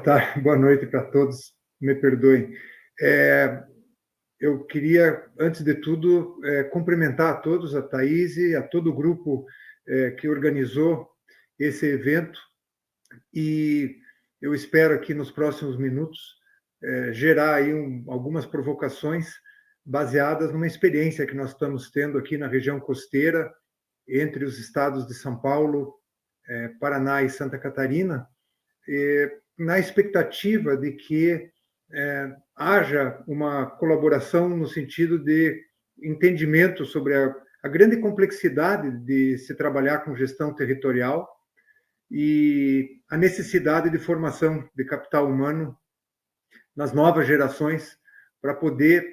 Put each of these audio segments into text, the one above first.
tarde, boa noite para todos, me perdoem. Eu queria, antes de tudo, cumprimentar a todos, a Thaís e a todo o grupo que organizou esse evento, e eu espero aqui nos próximos minutos gerar aí algumas provocações baseadas numa experiência que nós estamos tendo aqui na região costeira, entre os estados de São Paulo, Paraná e Santa Catarina, na expectativa de que haja uma colaboração no sentido de entendimento sobre a grande complexidade de se trabalhar com gestão territorial e a necessidade de formação de capital humano nas novas gerações para poder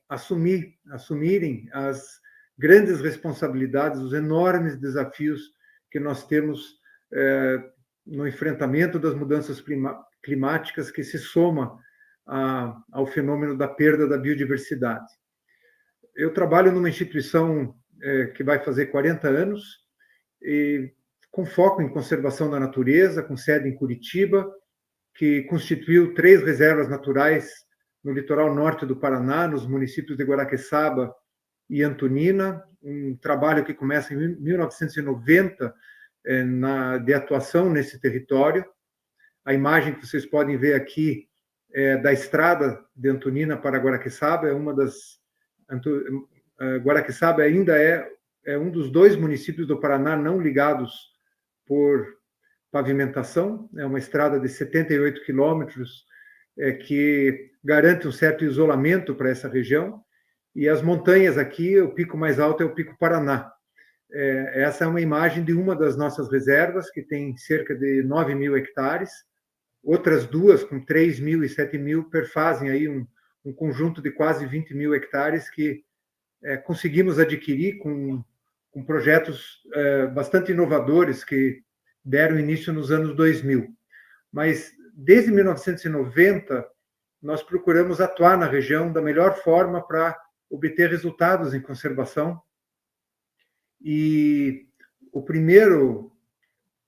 assumirem as grandes responsabilidades, os enormes desafios que nós temos no enfrentamento das mudanças climáticas, que se soma ao fenômeno da perda da biodiversidade. Eu trabalho numa instituição que vai fazer 40 anos, e com foco em conservação da natureza, com sede em Curitiba, que constituiu 3 reservas naturais no litoral norte do Paraná, nos municípios de Guaraqueçaba e Antonina, um trabalho que começa em 1990 de atuação nesse território. A imagem que vocês podem ver aqui da estrada de Antonina para Guaraqueçaba é uma das... Guaraqueçaba ainda é um dos 2 municípios do Paraná não ligados por pavimentação, é uma estrada de 78 quilômetros que garante um certo isolamento para essa região, e as montanhas aqui, o pico mais alto é o Pico Paraná. Essa é uma imagem de uma das nossas reservas, que tem cerca de 9.000 hectares, outras 2, com 3.000 e 7.000, perfazem aí um conjunto de quase 20.000 hectares que conseguimos adquirir com projetos bastante inovadores que deram início nos anos 2000. Mas, desde 1990, nós procuramos atuar na região da melhor forma para obter resultados em conservação. E o primeiro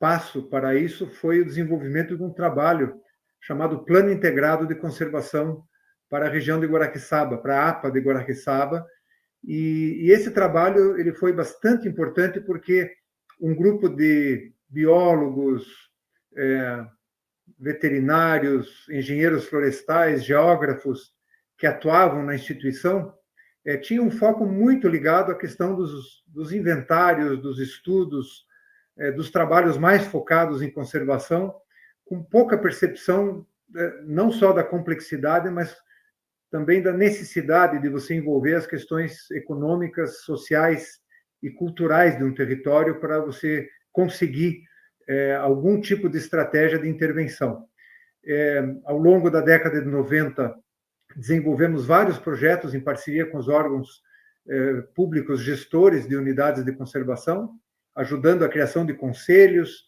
passo para isso foi o desenvolvimento de um trabalho chamado Plano Integrado de Conservação para a região de Guaraqueçaba, para a APA de Guaraqueçaba. E esse trabalho ele foi bastante importante porque um grupo de biólogos, veterinários, engenheiros florestais, geógrafos que atuavam na instituição tinha um foco muito ligado à questão dos inventários, dos estudos, dos trabalhos mais focados em conservação, com pouca percepção não só da complexidade, mas também da necessidade de você envolver as questões econômicas, sociais e culturais de um território para você conseguir algum tipo de estratégia de intervenção. Ao longo da década de 90, desenvolvemos vários projetos em parceria com os órgãos públicos gestores de unidades de conservação, ajudando a criação de conselhos,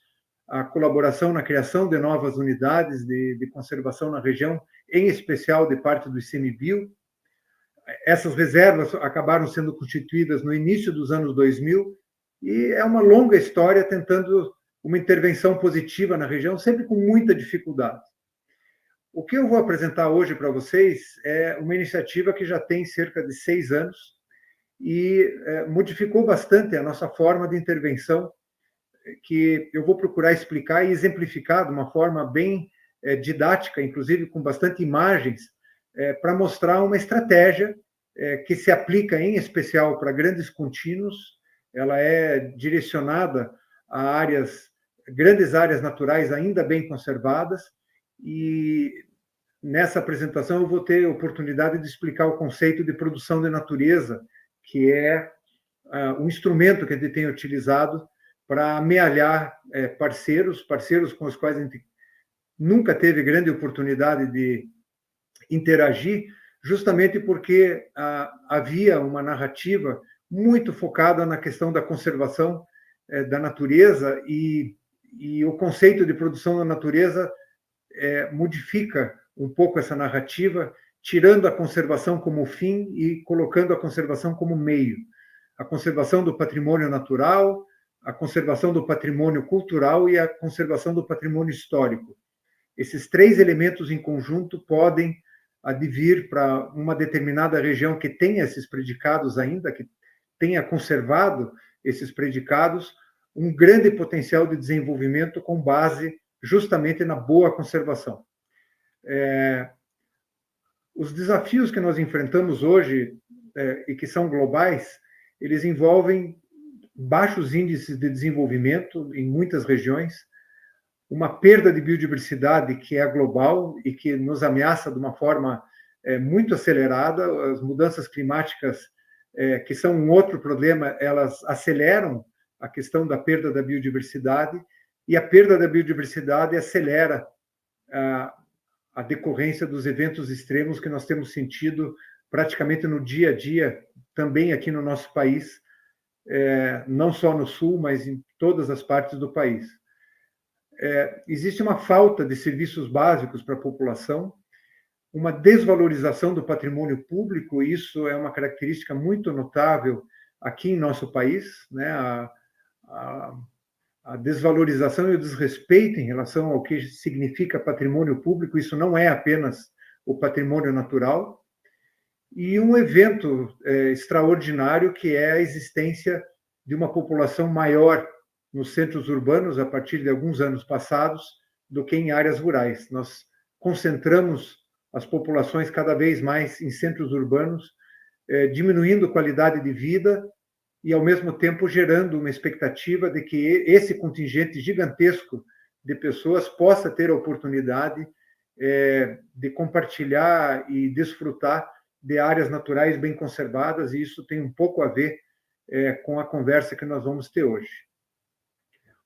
a colaboração na criação de novas unidades de conservação na região, em especial de parte do ICMBio. Essas reservas acabaram sendo constituídas no início dos anos 2000, e é uma longa história tentando uma intervenção positiva na região, sempre com muita dificuldade. O que eu vou apresentar hoje para vocês é uma iniciativa que já tem cerca de 6 anos e modificou bastante a nossa forma de intervenção, que eu vou procurar explicar e exemplificar de uma forma bem didática, inclusive com bastante imagens, para mostrar uma estratégia que se aplica em especial para grandes contínuos. Ela é direcionada a grandes áreas naturais ainda bem conservadas, e nessa apresentação eu vou ter a oportunidade de explicar o conceito de produção de natureza, que é um instrumento que a gente tem utilizado para amealhar parceiros com os quais a gente nunca teve grande oportunidade de interagir, justamente porque havia uma narrativa muito focada na questão da conservação da natureza, e o conceito de produção da natureza modifica um pouco essa narrativa, tirando a conservação como fim e colocando a conservação como meio. A conservação do patrimônio natural, a conservação do patrimônio cultural e a conservação do patrimônio histórico. esses três elementos em conjunto podem advir para uma determinada região que tenha esses predicados ainda, que tenha conservado esses predicados, um grande potencial de desenvolvimento com base justamente na boa conservação. Os desafios que nós enfrentamos hoje e que são globais, eles envolvem baixos índices de desenvolvimento em muitas regiões, uma perda de biodiversidade que é global e que nos ameaça de uma forma muito acelerada. As mudanças climáticas, que são um outro problema, elas aceleram a questão da perda da biodiversidade, e a perda da biodiversidade acelera a decorrência dos eventos extremos que nós temos sentido praticamente no dia a dia, também aqui no nosso país, não só no sul, mas em todas as partes do país. Existe uma falta de serviços básicos para a população, uma desvalorização do patrimônio público, e isso é uma característica muito notável aqui em nosso país, né? A desvalorização e o desrespeito em relação ao que significa patrimônio público, isso não é apenas o patrimônio natural, e um evento extraordinário que é a existência de uma população maior nos centros urbanos a partir de alguns anos passados do que em áreas rurais. Nós concentramos as populações cada vez mais em centros urbanos, diminuindo a qualidade de vida e, ao mesmo tempo, gerando uma expectativa de que esse contingente gigantesco de pessoas possa ter a oportunidade de compartilhar e desfrutar de áreas naturais bem conservadas, e isso tem um pouco a ver com a conversa que nós vamos ter hoje.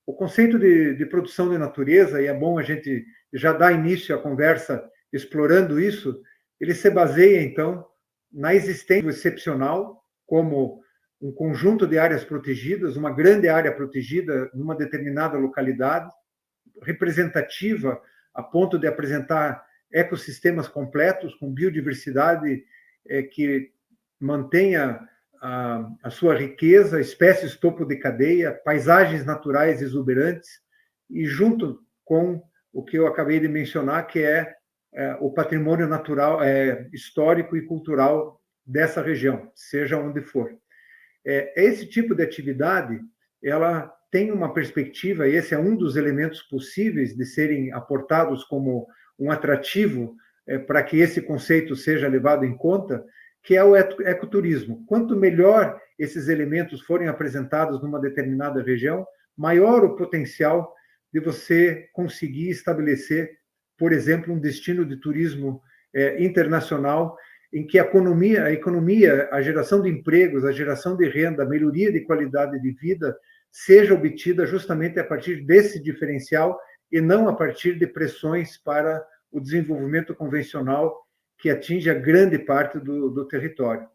O conceito de produção de natureza, e é bom a gente já dar início à conversa explorando isso, ele se baseia, então, na existência excepcional como um conjunto de áreas protegidas, uma grande área protegida numa determinada localidade, representativa a ponto de apresentar ecossistemas completos, com biodiversidade que mantenha a sua riqueza, espécies topo de cadeia, paisagens naturais exuberantes, e junto com o que eu acabei de mencionar, que é o patrimônio natural, histórico e cultural dessa região, seja onde for. Esse tipo de atividade, ela tem uma perspectiva, e esse é um dos elementos possíveis de serem aportados como um atrativo para que esse conceito seja levado em conta, que é o ecoturismo. Quanto melhor esses elementos forem apresentados numa determinada região, maior o potencial de você conseguir estabelecer, por exemplo, um destino de turismo internacional, em que a economia, a geração de empregos, a geração de renda, a melhoria de qualidade de vida seja obtida justamente a partir desse diferencial e não a partir de pressões para o desenvolvimento convencional que atinge a grande parte do território.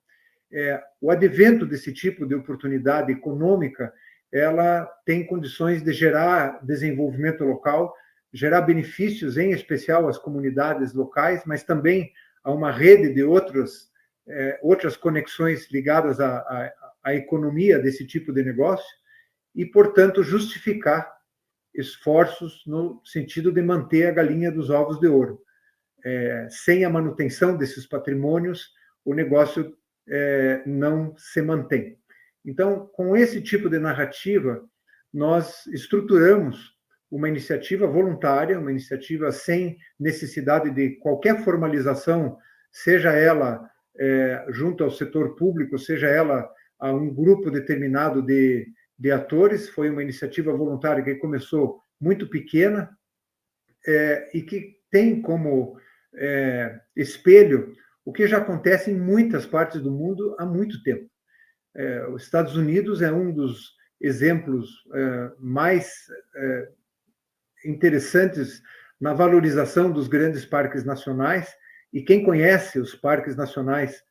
O advento desse tipo de oportunidade econômica, ela tem condições de gerar desenvolvimento local, gerar benefícios, em especial às comunidades locais, mas também a uma rede de outras conexões ligadas à economia desse tipo de negócio e, portanto, justificar esforços no sentido de manter a galinha dos ovos de ouro. Sem a manutenção desses patrimônios, o negócio não se mantém. Então, com esse tipo de narrativa, nós estruturamos uma iniciativa voluntária, uma iniciativa sem necessidade de qualquer formalização, seja ela junto ao setor público, seja ela a um grupo determinado de atores. Foi uma iniciativa voluntária que começou muito pequena e que tem como espelho o que já acontece em muitas partes do mundo há muito tempo. Os Estados Unidos é um dos exemplos mais interessantes na valorização dos grandes parques nacionais, e quem conhece os parques nacionais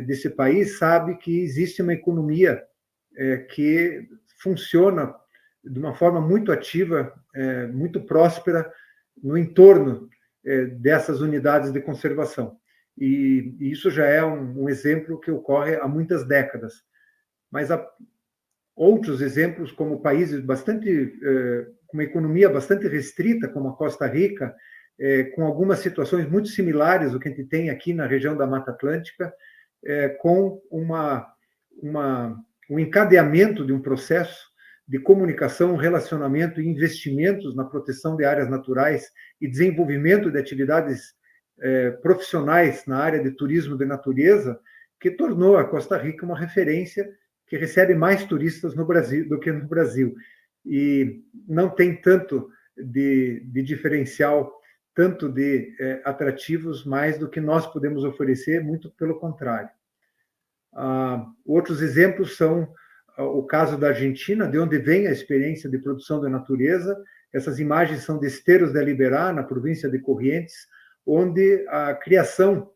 desse país sabe que existe uma economia que funciona de uma forma muito ativa, muito próspera no entorno dessas unidades de conservação. E isso já é um exemplo que ocorre há muitas décadas. Mas há outros exemplos, como países com uma economia bastante restrita, como a Costa Rica, com algumas situações muito similares ao que a gente tem aqui na região da Mata Atlântica, com um encadeamento de um processo de comunicação, relacionamento e investimentos na proteção de áreas naturais e desenvolvimento de atividades profissionais na área de turismo de natureza, que tornou a Costa Rica uma referência que recebe mais turistas no Brasil do que no Brasil. E não tem tanto de diferencial, tanto de atrativos, mais do que nós podemos oferecer, muito pelo contrário. Outros exemplos são o caso da Argentina, de onde vem a experiência de produção da natureza. Essas imagens são de Esteros de Liberá, na província de Corrientes, onde a criação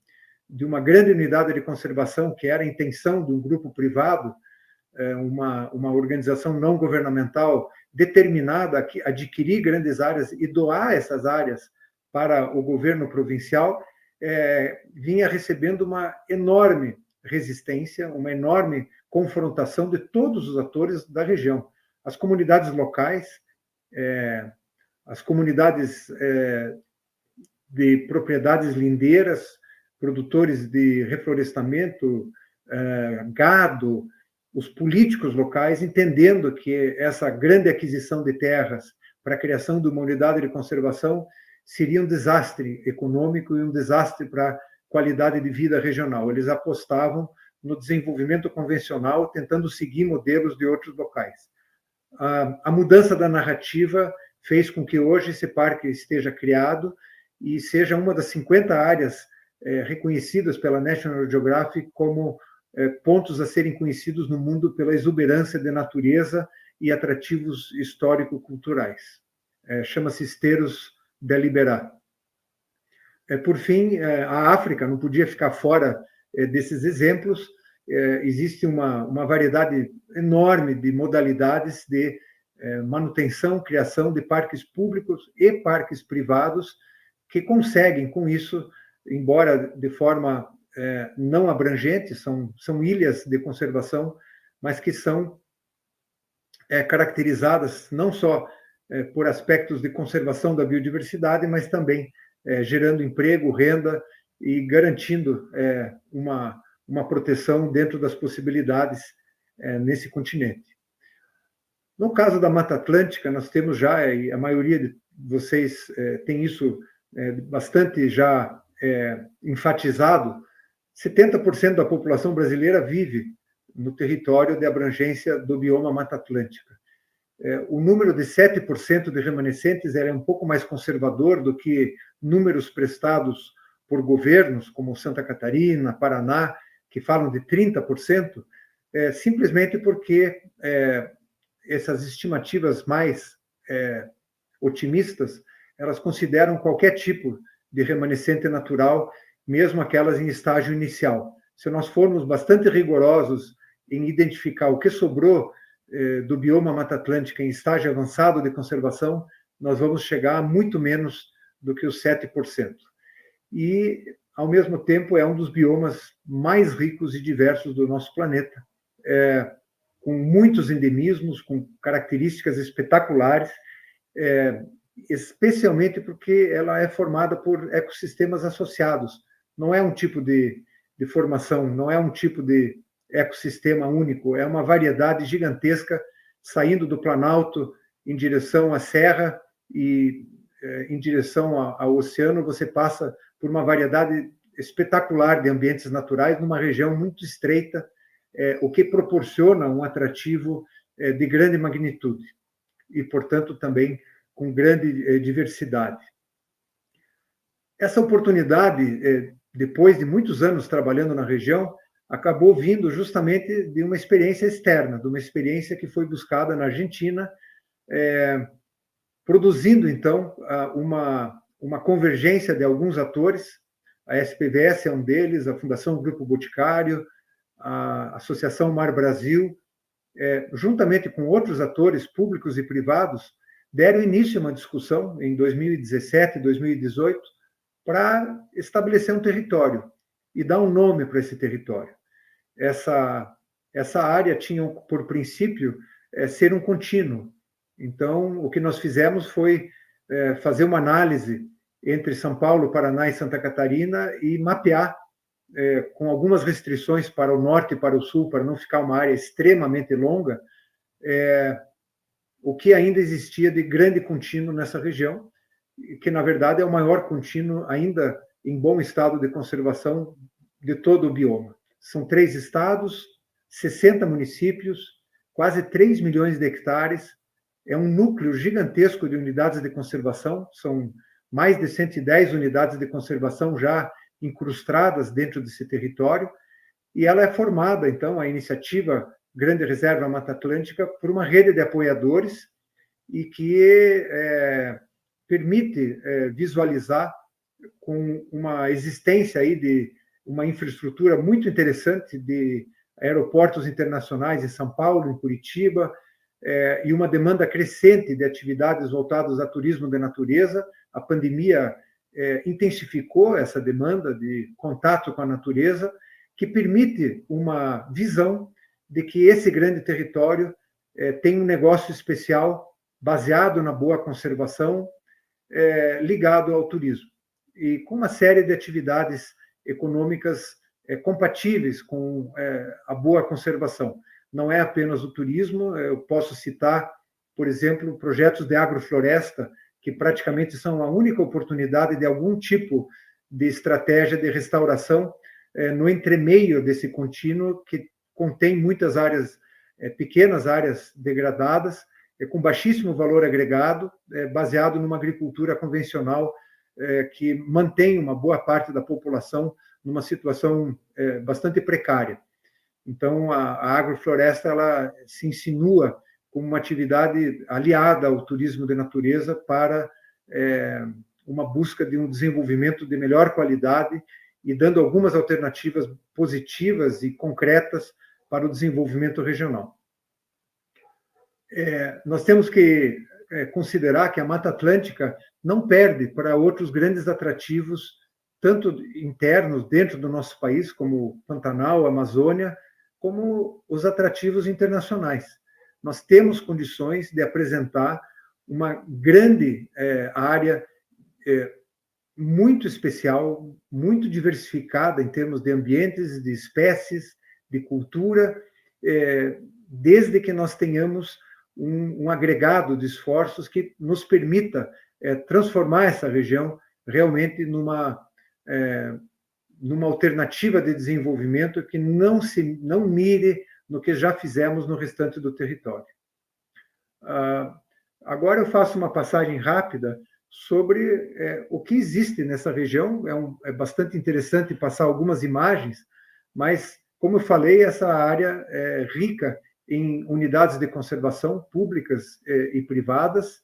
de uma grande unidade de conservação, que era a intenção de um grupo privado, uma organização não governamental determinada a adquirir grandes áreas e doar essas áreas para o governo provincial, vinha recebendo uma enorme resistência, uma enorme confrontação de todos os atores da região. As comunidades locais, as comunidades de propriedades lindeiras, produtores de reflorestamento, gado, os políticos locais, entendendo que essa grande aquisição de terras para a criação de uma unidade de conservação seria um desastre econômico e um desastre para a qualidade de vida regional. Eles apostavam no desenvolvimento convencional, tentando seguir modelos de outros locais. A mudança da narrativa fez com que hoje esse parque esteja criado e seja uma das 50 áreas reconhecidas pela National Geographic como pontos a serem conhecidos no mundo pela exuberância de natureza e atrativos histórico-culturais. Chama-se Esteros de Liberá. Por fim, a África não podia ficar fora desses exemplos. Existe uma variedade enorme de modalidades de manutenção, criação de parques públicos e parques privados que conseguem, com isso, embora de forma não abrangente, são ilhas de conservação, mas que são caracterizadas não só por aspectos de conservação da biodiversidade, mas também gerando emprego, renda e garantindo uma proteção dentro das possibilidades nesse continente. No caso da Mata Atlântica, nós temos já, e a maioria de vocês tem isso bastante já enfatizado, 70% da população brasileira vive no território de abrangência do bioma Mata Atlântica. O número de 7% de remanescentes é um pouco mais conservador do que números prestados por governos como Santa Catarina, Paraná, que falam de 30%, simplesmente porque essas estimativas mais otimistas, elas consideram qualquer tipo de remanescente natural, mesmo aquelas em estágio inicial. Se nós formos bastante rigorosos em identificar o que sobrou do bioma Mata Atlântica em estágio avançado de conservação, nós vamos chegar a muito menos do que os 7%. E, ao mesmo tempo, é um dos biomas mais ricos e diversos do nosso planeta, com muitos endemismos, com características espetaculares, especialmente porque ela é formada por ecossistemas associados. Não é um tipo de formação, não é um tipo de ecossistema único, é uma variedade gigantesca, saindo do Planalto em direção à Serra e em direção ao oceano, você passa por uma variedade espetacular de ambientes naturais numa região muito estreita, o que proporciona um atrativo de grande magnitude e, portanto, também com grande diversidade. Essa oportunidade, depois de muitos anos trabalhando na região, acabou vindo justamente de uma experiência externa, de uma experiência que foi buscada na Argentina, produzindo, então, uma convergência de alguns atores. A SPVS é um deles, a Fundação Grupo Boticário, a Associação Mar Brasil, juntamente com outros atores públicos e privados, deram início a uma discussão em 2017 e 2018 para estabelecer um território e dar um nome para esse território. Essa área tinha, por princípio, ser um contínuo. Então, o que nós fizemos foi fazer uma análise entre São Paulo, Paraná e Santa Catarina e mapear, com algumas restrições para o norte e para o sul, para não ficar uma área extremamente longa, o que ainda existia de grande contínuo nessa região, que, na verdade, é o maior contínuo ainda em bom estado de conservação de todo o bioma. São 3 estados, 60 municípios, quase 3 milhões de hectares, é um núcleo gigantesco de unidades de conservação, são mais de 110 unidades de conservação já incrustadas dentro desse território, e ela é formada, então, a iniciativa Grande Reserva Mata Atlântica, por uma rede de apoiadores e que permite visualizar com uma existência aí de uma infraestrutura muito interessante de aeroportos internacionais em São Paulo, em Curitiba, e uma demanda crescente de atividades voltadas a turismo de natureza. A pandemia intensificou essa demanda de contato com a natureza, que permite uma visão de que esse grande território tem um negócio especial baseado na boa conservação, ligado ao turismo, e com uma série de atividades econômicas compatíveis com a boa conservação. Não é apenas o turismo, eu posso citar, por exemplo, projetos de agrofloresta, que praticamente são a única oportunidade de algum tipo de estratégia de restauração no entremeio desse contínuo, que contém muitas áreas, pequenas áreas degradadas, com baixíssimo valor agregado, baseado numa agricultura convencional que mantém uma boa parte da população numa situação bastante precária. Então, a agrofloresta ela se insinua como uma atividade aliada ao turismo de natureza para uma busca de um desenvolvimento de melhor qualidade e dando algumas alternativas positivas e concretas para o desenvolvimento regional. Nós temos que considerar que a Mata Atlântica não perde para outros grandes atrativos, tanto internos dentro do nosso país, como Pantanal, Amazônia, como os atrativos internacionais. Nós temos condições de apresentar uma grande área muito especial, muito diversificada em termos de ambientes, de espécies, de cultura, desde que nós tenhamos um agregado de esforços que nos permita transformar essa região realmente numa alternativa de desenvolvimento que não mire no que já fizemos no restante do território. Agora eu faço uma passagem rápida sobre o que existe nessa região. É bastante interessante passar algumas imagens, mas, como eu falei, essa área é rica em unidades de conservação públicas e privadas.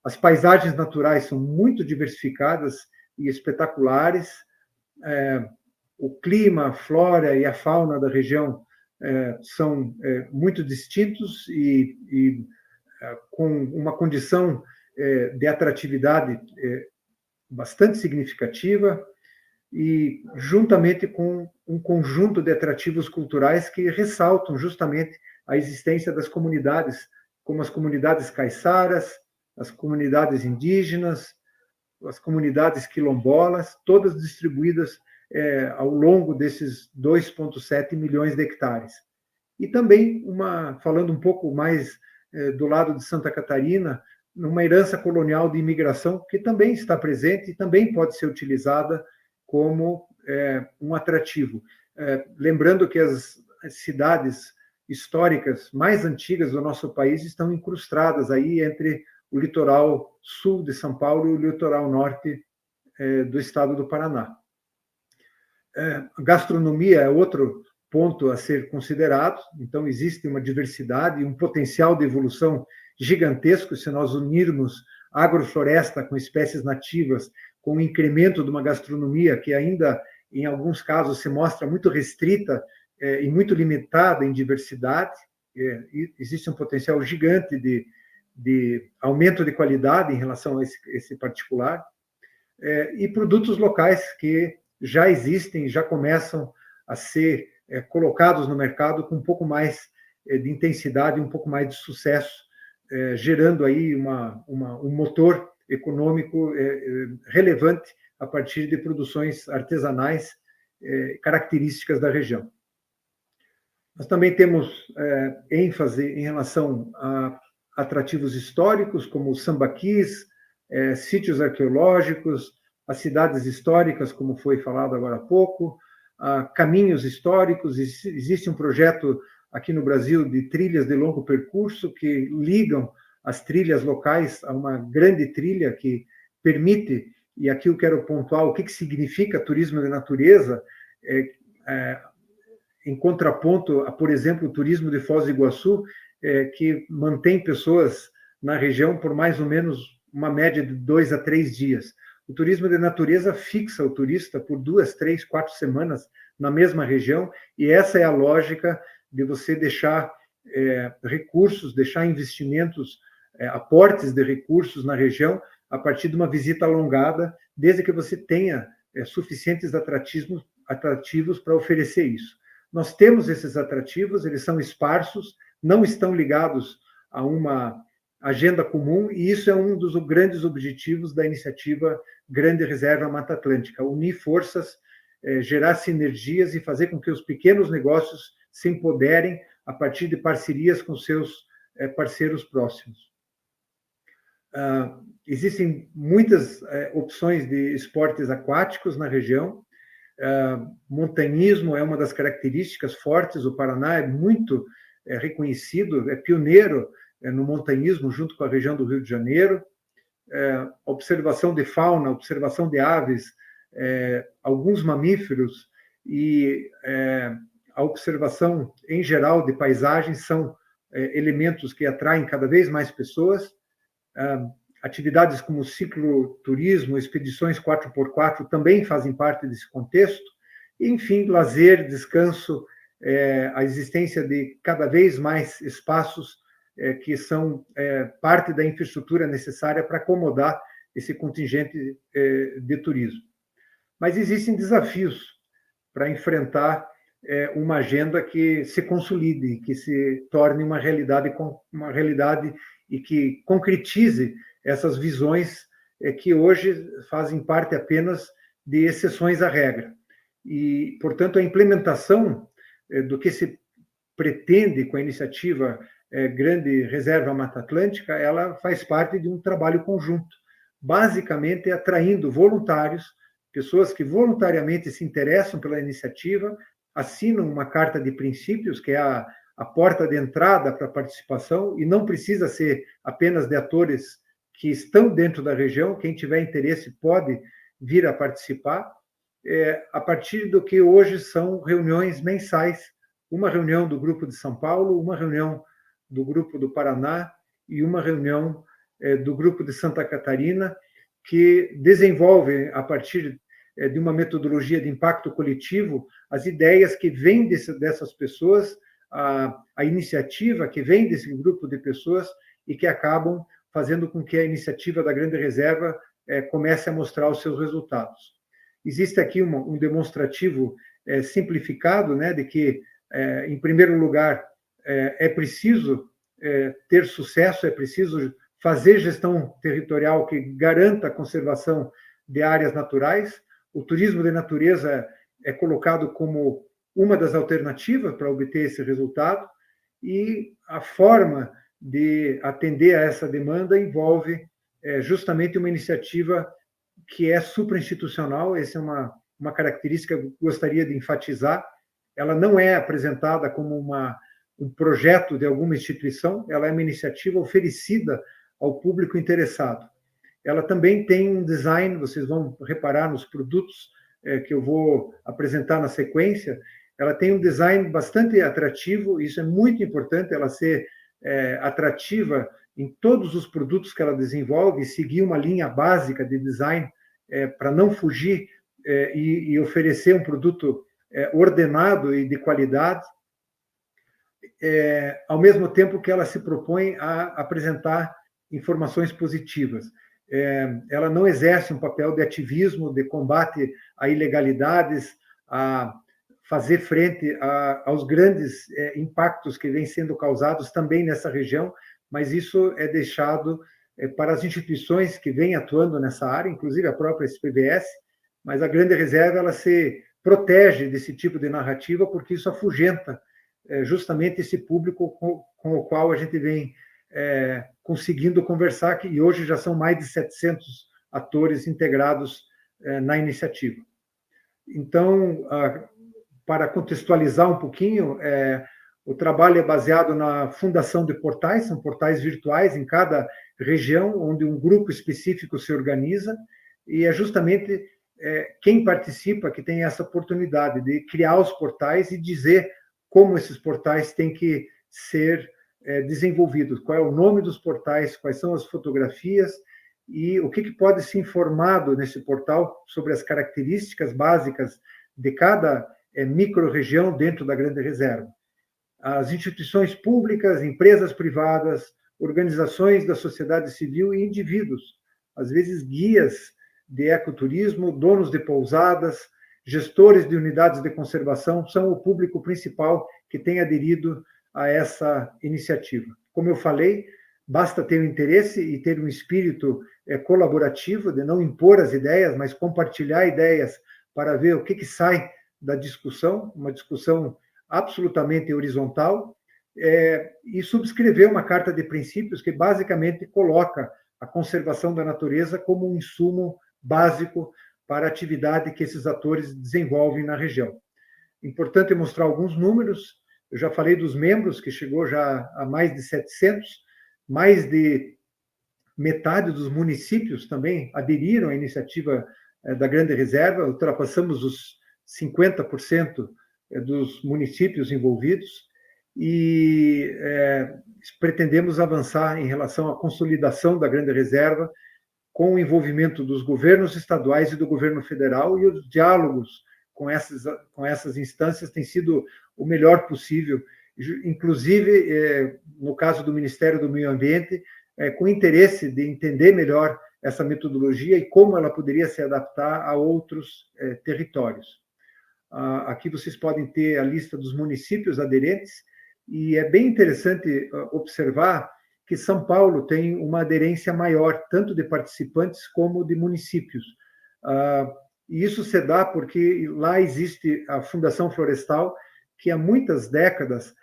As paisagens naturais são muito diversificadas e espetaculares. O clima, a flora e a fauna da região são muito distintos e com uma condição de atratividade bastante significativa, e juntamente com um conjunto de atrativos culturais que ressaltam justamente a existência das comunidades, como as comunidades caiçaras, as comunidades indígenas, as comunidades quilombolas, todas distribuídas ao longo desses 2,7 milhões de hectares. E também, falando um pouco mais do lado de Santa Catarina, numa herança colonial de imigração que também está presente e também pode ser utilizada como um atrativo. Lembrando que as cidades históricas mais antigas do nosso país estão incrustadas aí entre o litoral sul de São Paulo e o litoral norte do estado do Paraná. Gastronomia é outro ponto a ser considerado. Então, existe uma diversidade e um potencial de evolução gigantesco se nós unirmos agrofloresta com espécies nativas, com o incremento de uma gastronomia que ainda, em alguns casos, se mostra muito restrita e muito limitada em diversidade. Existe um potencial gigante de aumento de qualidade em relação a esse particular. E produtos locais que já existem, já começam a ser colocados no mercado com um pouco mais de intensidade, um pouco mais de sucesso, gerando aí um motor econômico relevante a partir de produções artesanais características da região. Nós também temos ênfase em relação a atrativos históricos, como os sambaquis, sítios arqueológicos, as cidades históricas, como foi falado agora há pouco, caminhos históricos. Existe um projeto aqui no Brasil de trilhas de longo percurso que ligam as trilhas locais a uma grande trilha que permite, e aqui eu quero pontuar o que significa turismo de natureza, em contraponto a, por exemplo, o turismo de Foz do Iguaçu, que mantém pessoas na região por mais ou menos uma média de 2 a 3 dias. O turismo de natureza fixa o turista por 2, 3, 4 semanas na mesma região, e essa é a lógica de você deixar recursos, deixar investimentos, aportes de recursos na região a partir de uma visita alongada, desde que você tenha suficientes atrativos para oferecer isso. Nós temos esses atrativos, eles são esparsos, não estão ligados a uma agenda comum, e isso é um dos grandes objetivos da iniciativa Grande Reserva Mata Atlântica: unir forças, gerar sinergias e fazer com que os pequenos negócios se empoderem a partir de parcerias com seus parceiros próximos. Existem muitas opções de esportes aquáticos na região. Montanhismo é uma das características fortes. O Paraná é muito reconhecido, é pioneiro no montanhismo, junto com a região do Rio de Janeiro. Observação de fauna, observação de aves, alguns mamíferos e a observação em geral de paisagens são elementos que atraem cada vez mais pessoas. Atividades como cicloturismo, expedições 4x4 também fazem parte desse contexto. Enfim, lazer, descanso, a existência de cada vez mais espaços que são parte da infraestrutura necessária para acomodar esse contingente de turismo. Mas existem desafios para enfrentar uma agenda que se consolide, que se torne uma realidade e que concretize essas visões que hoje fazem parte apenas de exceções à regra. E, portanto, a implementação do que se pretende com a iniciativa Grande Reserva Mata Atlântica, ela faz parte de um trabalho conjunto, basicamente atraindo voluntários, pessoas que voluntariamente se interessam pela iniciativa, assinam uma carta de princípios, que é a porta de entrada para a participação, e não precisa ser apenas de atores que estão dentro da região. Quem tiver interesse pode vir a participar, a partir do que hoje são reuniões mensais, uma reunião do Grupo de São Paulo, uma reunião do Grupo do Paraná e uma reunião do Grupo de Santa Catarina, que desenvolvem, a partir de uma metodologia de impacto coletivo, as ideias que vêm dessas pessoas, a iniciativa que vem desse grupo de pessoas e que acabam fazendo com que a iniciativa da Grande Reserva comece a mostrar os seus resultados. Existe aqui um demonstrativo simplificado, né, de que, em primeiro lugar, é preciso ter sucesso, é preciso fazer gestão territorial que garanta a conservação de áreas naturais. O turismo de natureza é colocado como uma das alternativas para obter esse resultado, e a forma de atender a essa demanda envolve justamente uma iniciativa que é suprainstitucional. Essa é uma característica que eu gostaria de enfatizar. Ela não é apresentada como um projeto de alguma instituição, ela é uma iniciativa oferecida ao público interessado. Ela também tem um design, vocês vão reparar nos produtos que eu vou apresentar na sequência, ela tem um design bastante atrativo. Isso é muito importante, ela ser atrativa em todos os produtos que ela desenvolve, seguir uma linha básica de design para não fugir e oferecer um produto ordenado e de qualidade, ao mesmo tempo que ela se propõe a apresentar informações positivas. Ela não exerce um papel de ativismo, de combate a ilegalidades, a fazer frente aos grandes impactos que vêm sendo causados também nessa região, mas isso é deixado para as instituições que vêm atuando nessa área, inclusive a própria SPVS, mas a Grande Reserva ela se protege desse tipo de narrativa porque isso afugenta justamente esse público com o qual a gente vem conseguindo conversar, e hoje já são mais de 700 atores integrados na iniciativa. Então, para contextualizar um pouquinho, o trabalho é baseado na fundação de portais, são portais virtuais em cada região, onde um grupo específico se organiza, e é justamente quem participa que tem essa oportunidade de criar os portais e dizer como esses portais têm que ser desenvolvidos, qual é o nome dos portais, quais são as fotografias e o que pode ser informado nesse portal sobre as características básicas de cada micro-região dentro da Grande Reserva. As instituições públicas, empresas privadas, organizações da sociedade civil e indivíduos, às vezes guias de ecoturismo, donos de pousadas, gestores de unidades de conservação, são o público principal que tem aderido a essa iniciativa. Como eu falei, basta ter o interesse e ter um espírito colaborativo, de não impor as ideias, mas compartilhar ideias para ver o que sai da discussão, uma discussão absolutamente horizontal, e subscrever uma carta de princípios que basicamente coloca a conservação da natureza como um insumo básico para a atividade que esses atores desenvolvem na região. Importante mostrar alguns números. Eu já falei dos membros, que chegou já a mais de 700, mais de metade dos municípios também aderiram à iniciativa da Grande Reserva, ultrapassamos os 50% dos municípios envolvidos e pretendemos avançar em relação à consolidação da Grande Reserva com o envolvimento dos governos estaduais e do governo federal, e os diálogos com essas instâncias têm sido o melhor possível, inclusive, no caso do Ministério do Meio Ambiente, com interesse de entender melhor essa metodologia e como ela poderia se adaptar a outros territórios. Aqui vocês podem ter a lista dos municípios aderentes, e é bem interessante observar que São Paulo tem uma aderência maior, tanto de participantes como de municípios. E isso se dá porque lá existe a Fundação Florestal, que há muitas décadas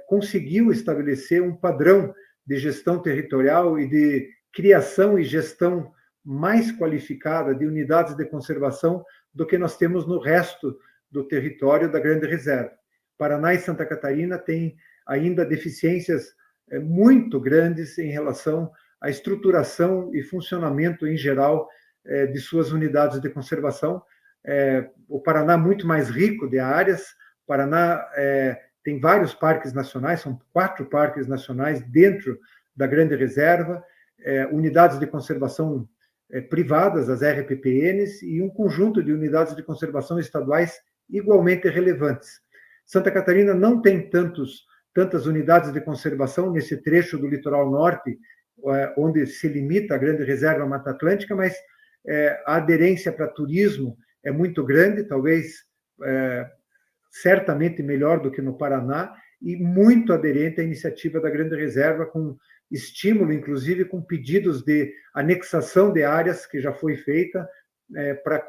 conseguiu estabelecer um padrão de gestão territorial e de criação e gestão mais qualificada de unidades de conservação do que nós temos no resto do território da Grande Reserva. Paraná e Santa Catarina têm ainda deficiências muito grandes em relação à estruturação e funcionamento em geral de suas unidades de conservação. O Paraná é muito mais rico de áreas. O Paraná tem vários parques nacionais, são 4 parques nacionais dentro da Grande Reserva, unidades de conservação privadas, as RPPNs, e um conjunto de unidades de conservação estaduais igualmente relevantes. Santa Catarina não tem tantas unidades de conservação nesse trecho do litoral norte, onde se limita a Grande Reserva Mata Atlântica, mas a aderência para turismo é muito grande, talvez certamente melhor do que no Paraná, e muito aderente à iniciativa da Grande Reserva, com estímulo, inclusive, com pedidos de anexação de áreas que já foi feita, para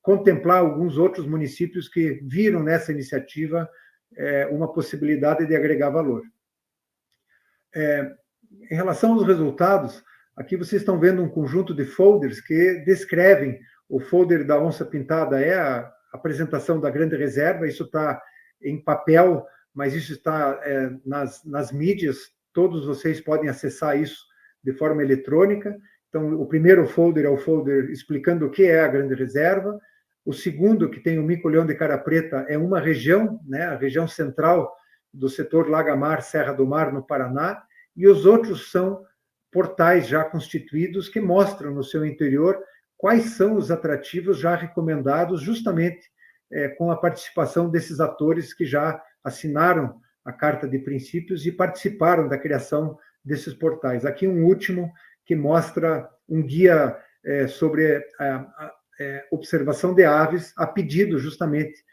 contemplar alguns outros municípios que viram nessa iniciativa uma possibilidade de agregar valor. Em relação aos resultados, aqui vocês estão vendo um conjunto de folders que descrevem. O folder da onça pintada é a apresentação da Grande Reserva, isso está em papel, mas isso está nas mídias, todos vocês podem acessar isso de forma eletrônica. Então, o primeiro folder é o folder explicando o que é a Grande Reserva. O segundo, que tem o mico-leão de cara preta, é uma região, né, a região central do setor Lagamar, Serra do Mar, no Paraná, e os outros são portais já constituídos que mostram no seu interior quais são os atrativos já recomendados, justamente com a participação desses atores que já assinaram a Carta de Princípios e participaram da criação desses portais. Aqui um último que mostra um guia sobre a observação de aves, a pedido justamente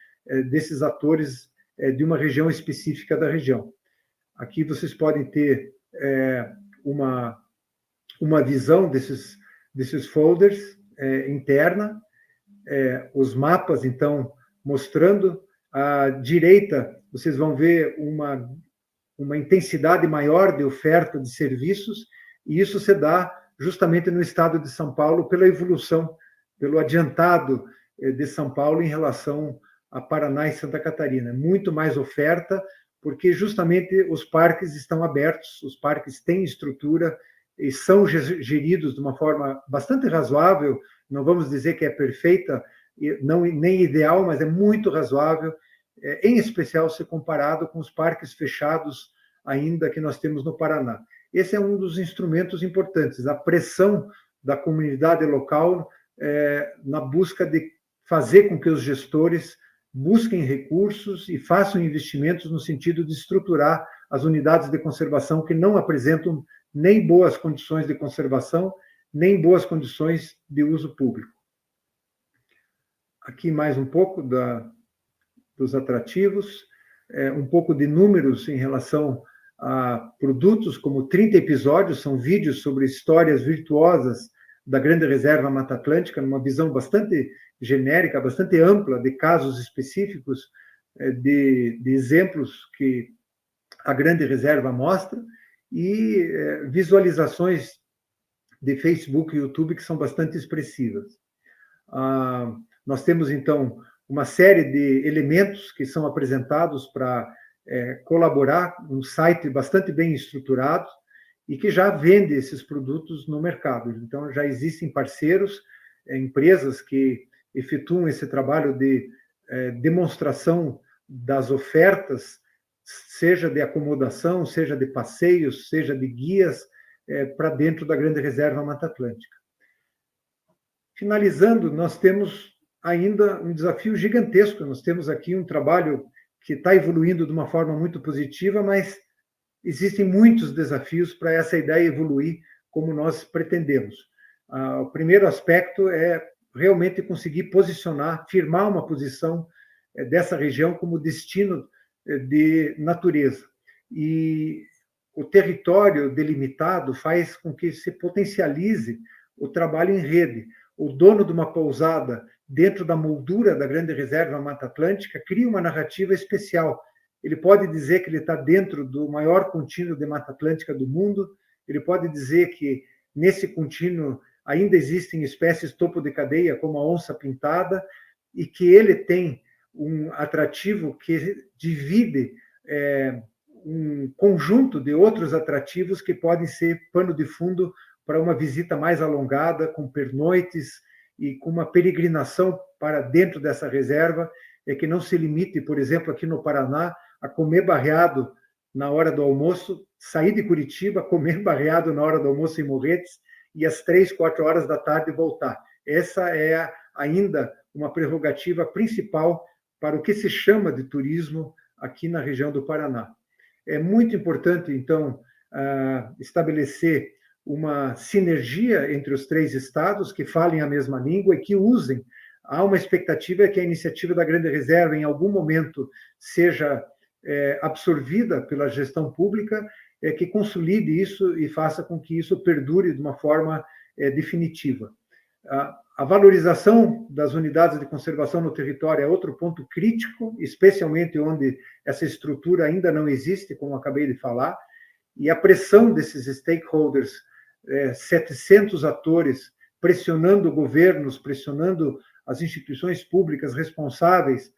desses atores de uma região específica da região. Aqui vocês podem ter uma visão desses folders interna, os mapas, então, mostrando. À direita, vocês vão ver uma intensidade maior de oferta de serviços, e isso se dá justamente no estado de São Paulo pela evolução, pelo adiantado de São Paulo em relação a Paraná e Santa Catarina. Muito mais oferta, porque justamente os parques estão abertos, os parques têm estrutura e são geridos de uma forma bastante razoável, não vamos dizer que é perfeita, não, nem ideal, mas é muito razoável, em especial se comparado com os parques fechados ainda que nós temos no Paraná. Esse é um dos instrumentos importantes, a pressão da comunidade local na busca de fazer com que os gestores busquem recursos e façam investimentos no sentido de estruturar as unidades de conservação que não apresentam nem boas condições de conservação, nem boas condições de uso público. Aqui mais um pouco dos atrativos, um pouco de números em relação a produtos, como 30 episódios, são vídeos sobre histórias virtuosas da Grande Reserva Mata Atlântica, numa visão bastante genérica, bastante ampla, de casos específicos, de exemplos que a Grande Reserva mostra, e visualizações de Facebook e YouTube que são bastante expressivas. Nós temos, então, uma série de elementos que são apresentados para colaborar, um site bastante bem estruturado e que já vende esses produtos no mercado. Então, já existem parceiros, empresas que efetuam esse trabalho de demonstração das ofertas, seja de acomodação, seja de passeios, seja de guias, para dentro da Grande Reserva Mata Atlântica. Finalizando, nós temos ainda um desafio gigantesco. Nós temos aqui um trabalho que está evoluindo de uma forma muito positiva, mas existem muitos desafios para essa ideia evoluir como nós pretendemos. O primeiro aspecto é realmente conseguir posicionar, firmar uma posição dessa região como destino de natureza. E o território delimitado faz com que se potencialize o trabalho em rede. O dono de uma pousada dentro da moldura da Grande Reserva Mata Atlântica cria uma narrativa especial. Ele pode dizer que ele está dentro do maior contínuo de Mata Atlântica do mundo, ele pode dizer que nesse contínuo ainda existem espécies topo de cadeia, como a onça pintada, e que ele tem um atrativo que divide um conjunto de outros atrativos que podem ser pano de fundo para uma visita mais alongada, com pernoites e com uma peregrinação para dentro dessa reserva, que não se limite, por exemplo, aqui no Paraná, a comer barreado na hora do almoço, sair de Curitiba, comer barreado na hora do almoço em Morretes, e às 3, 4 horas da tarde voltar. Essa é ainda uma prerrogativa principal para o que se chama de turismo aqui na região do Paraná. É muito importante, então, estabelecer uma sinergia entre os 3 estados que falem a mesma língua e que usem. Há uma expectativa que a iniciativa da Grande Reserva, em algum momento, seja absorvida pela gestão pública, que consolide isso e faça com que isso perdure de uma forma definitiva. A valorização das unidades de conservação no território é outro ponto crítico, especialmente onde essa estrutura ainda não existe, como acabei de falar, e a pressão desses stakeholders, 700 atores, pressionando governos, pressionando as instituições públicas responsáveis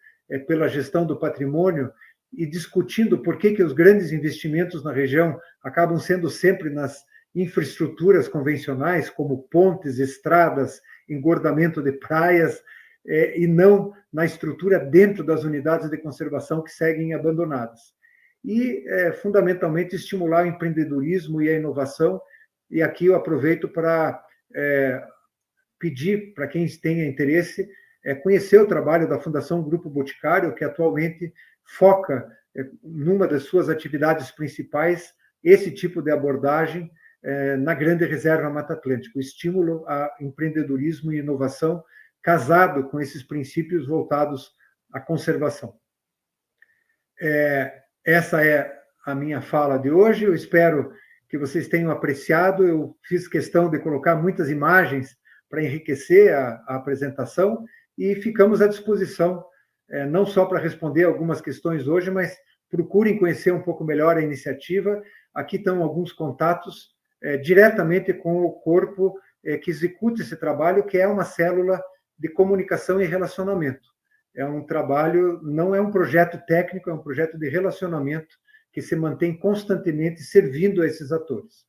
pela gestão do patrimônio e discutindo por que os grandes investimentos na região acabam sendo sempre nas infraestruturas convencionais, como pontes, estradas, engordamento de praias, e não na estrutura dentro das unidades de conservação que seguem abandonadas. E, fundamentalmente, estimular o empreendedorismo e a inovação, e aqui eu aproveito para pedir para quem tenha interesse conhecer o trabalho da Fundação Grupo Boticário, que atualmente foca, numa das suas atividades principais, esse tipo de abordagem na Grande Reserva Mata Atlântica, o estímulo a empreendedorismo e inovação casado com esses princípios voltados à conservação. Essa é a minha fala de hoje. Eu espero que vocês tenham apreciado. Eu fiz questão de colocar muitas imagens para enriquecer a apresentação e ficamos à disposição, não só para responder algumas questões hoje, mas procurem conhecer um pouco melhor a iniciativa. Aqui estão alguns contatos diretamente com o corpo que executa esse trabalho, que é uma célula de comunicação e relacionamento. É um trabalho, não é um projeto técnico, é um projeto de relacionamento que se mantém constantemente servindo a esses atores.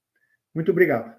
Muito obrigado.